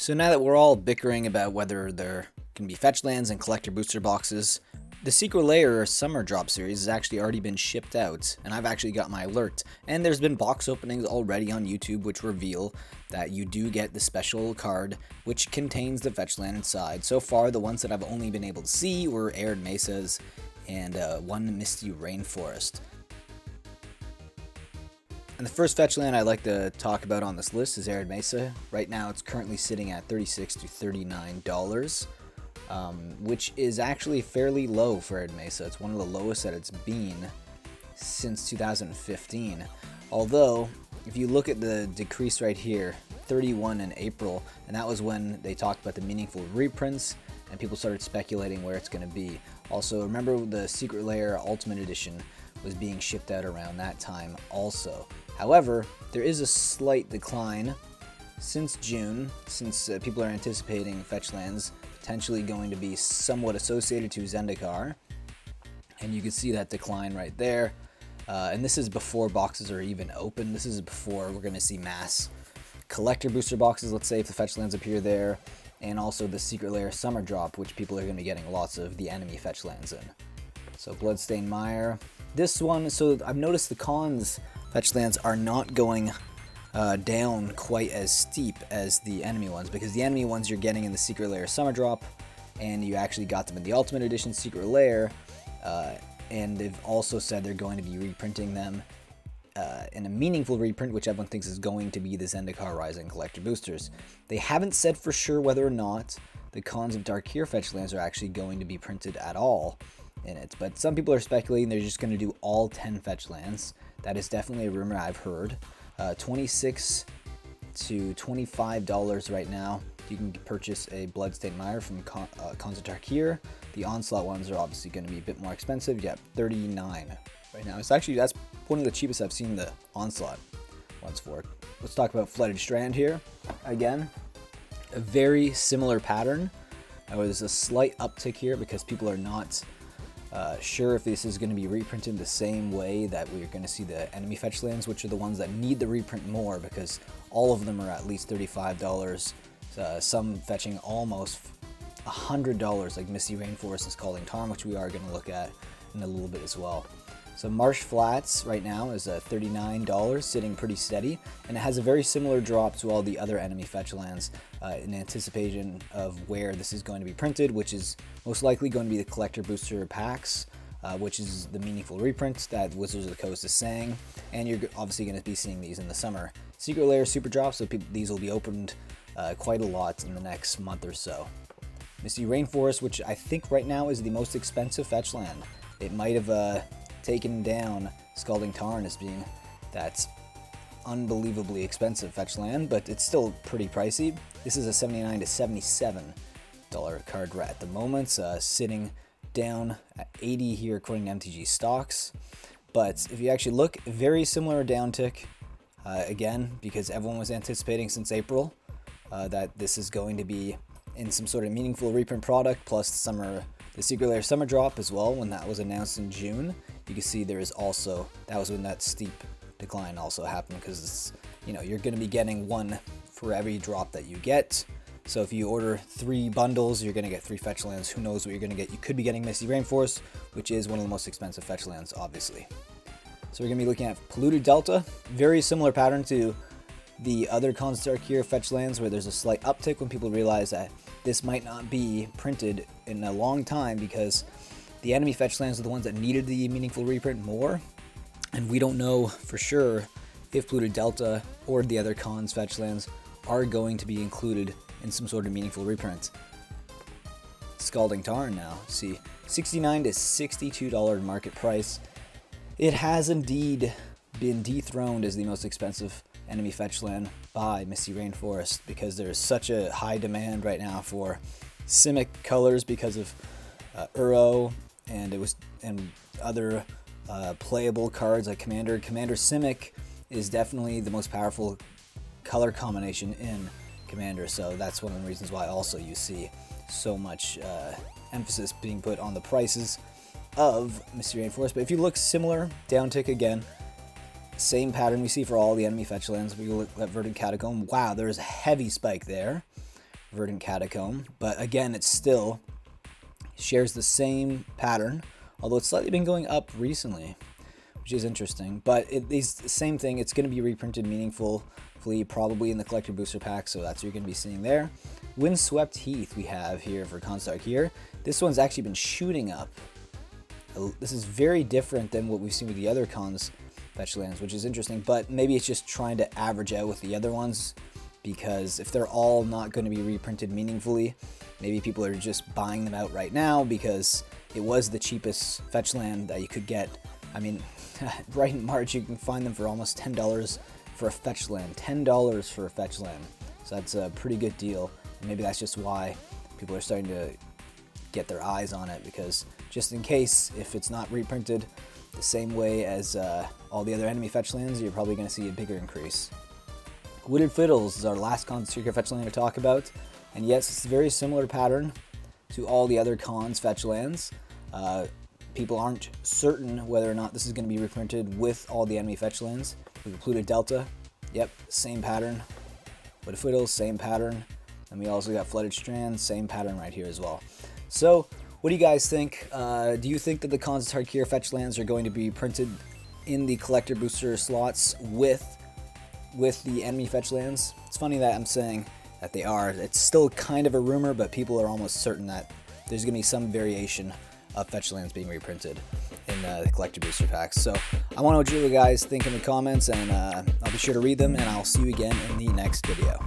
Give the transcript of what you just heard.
So now that we're all bickering about whether there can be fetch lands and collector booster boxes, the Secret Lair Summer Drop series has actually already been shipped out, and I've actually got my alert. And there's been box openings already on YouTube which reveal that you do get the special card which contains the fetch land inside. So far, the ones that I've only been able to see were Arid Mesas and one Misty Rainforest. And the first fetch land I'd like to talk about on this list is Arid Mesa. Right now it's currently sitting at $36 to $39, which is actually fairly low for Arid Mesa. It's one of the lowest that it's been since 2015. Although, if you look at the decrease right here, 31 in April, and that was when they talked about the meaningful reprints, and people started speculating where it's going to be. Also, remember the Secret Lair Ultimate Edition was being shipped out around that time also. However, there is a slight decline since June, since people are anticipating fetch lands potentially going to be somewhat associated to Zendikar. And you can see that decline right there. And this is before boxes are even open. This is before we're going to see mass collector booster boxes, let's say, if the fetch lands appear there. And also the Secret Lair Summer Drop, which people are going to be getting lots of the enemy fetch lands in. So Bloodstained Mire. This one, so I've noticed the cons fetch lands are not going down quite as steep as the enemy ones, because the enemy ones you're getting in the Secret Lair Summer Drop, and you actually got them in the Ultimate Edition Secret Lair, and they've also said they're going to be reprinting them in a meaningful reprint, which everyone thinks is going to be the Zendikar Rising Collector Boosters. They haven't said for sure whether or not the Cons of Darkir fetch lands are actually going to be printed at all in it, but some people are speculating they're just going to do all 10 fetch lands. That is definitely a rumor I've heard. $26 to $25 right now. You can purchase a Bloodstained Mire from Cons of Darkir. The Onslaught ones are obviously going to be a bit more expensive. You got $39 right now. That's one of the cheapest I've seen the Onslaught ones for. Let's talk about Flooded Strand here. Again, a very similar pattern. There's a slight uptick here because people are not sure if this is going to be reprinted the same way that we're going to see the enemy fetch lands, which are the ones that need the reprint more, because all of them are at least $35. Some fetching almost $100, like Misty Rainforest and Scalding Tarn, which we are going to look at in a little bit as well. So Marsh Flats right now is $39, sitting pretty steady, and it has a very similar drop to all the other enemy fetch lands in anticipation of where this is going to be printed, which is most likely going to be the collector booster packs, which is the meaningful reprints that Wizards of the Coast is saying, and you're obviously going to be seeing these in the summer. Secret Lair Super Drops, so these will be opened quite a lot in the next month or so. Misty Rainforest, which I think right now is the most expensive fetch land. It might have taken down Scalding Tarn as being that unbelievably expensive fetch land, but it's still pretty pricey. This is a $79 to $77 card right at the moment, sitting down at 80 here according to MTG stocks. But if you actually look, very similar downtick, again, because everyone was anticipating since April that this is going to be in some sort of meaningful reprint product, plus the Secret Lair Summer Drop as well, when that was announced in June. You can see there is also, that was when that steep decline also happened, because it's, you're going to be getting one for every drop that you get. So if you order 3 bundles, you're going to get 3 fetch lands. Who knows what you're going to get? You could be getting Misty Rainforest, which is one of the most expensive fetch lands, obviously. So we're going to be looking at Polluted Delta. Very similar pattern to the other Cons of Darkir fetch lands, where there's a slight uptick when people realize that this might not be printed in a long time, because the enemy fetch lands are the ones that needed the meaningful reprint more, and we don't know for sure if Polluted Delta or the other Cons fetch lands are going to be included in some sort of meaningful reprint. Scalding Tarn now, see, $69 to $62 market price. It has indeed been dethroned as the most expensive enemy fetch land by Misty Rainforest, because there's such a high demand right now for Simic colors because of Uro and other playable cards like Commander. Commander Simic is definitely the most powerful color combination in Commander, so that's one of the reasons why also you see so much emphasis being put on the prices of Misty Rainforest. But if you look, similar downtick again, same pattern we see for all the enemy fetch lands. We look at Verdant Catacomb. Wow, there's a heavy spike there. Verdant Catacomb, but again, it still shares the same pattern, although it's slightly been going up recently, which is interesting. But it's the same thing. It's going to be reprinted meaningfully, probably in the collector booster pack, so that's what you're going to be seeing there. Windswept Heath we have here for Constark here. This one's actually been shooting up. This is very different than what we've seen with the other cons fetch lands, which is interesting, but maybe it's just trying to average out with the other ones, because if they're all not going to be reprinted meaningfully, maybe people are just buying them out right now because it was the cheapest fetch land that you could get. I mean, right in March you can find them for almost $10 for a fetch land. $10 for a fetch land. So that's a pretty good deal. And maybe that's just why people are starting to get their eyes on it, because just in case, if it's not reprinted the same way as all the other enemy fetch lands, you're probably going to see a bigger increase. Wooded Fiddles is our last con secret fetch land to talk about, and yes, it's a very similar pattern to all the other cons fetch lands. People aren't certain whether or not this is going to be reprinted with all the enemy fetch lands. With the Polluted Delta, yep, same pattern. Wooded Fiddles, same pattern. And we also got Flooded Strand, same pattern right here as well. So, what do you guys think? Do you think that the Constark here fetch lands are going to be printed in the collector booster slots with the enemy fetch lands? It's funny that I'm saying that they are. It's still kind of a rumor, but people are almost certain that there's going to be some variation of fetch lands being reprinted in the collector booster packs. So I want to know what you guys think in the comments, and I'll be sure to read them, and I'll see you again in the next video.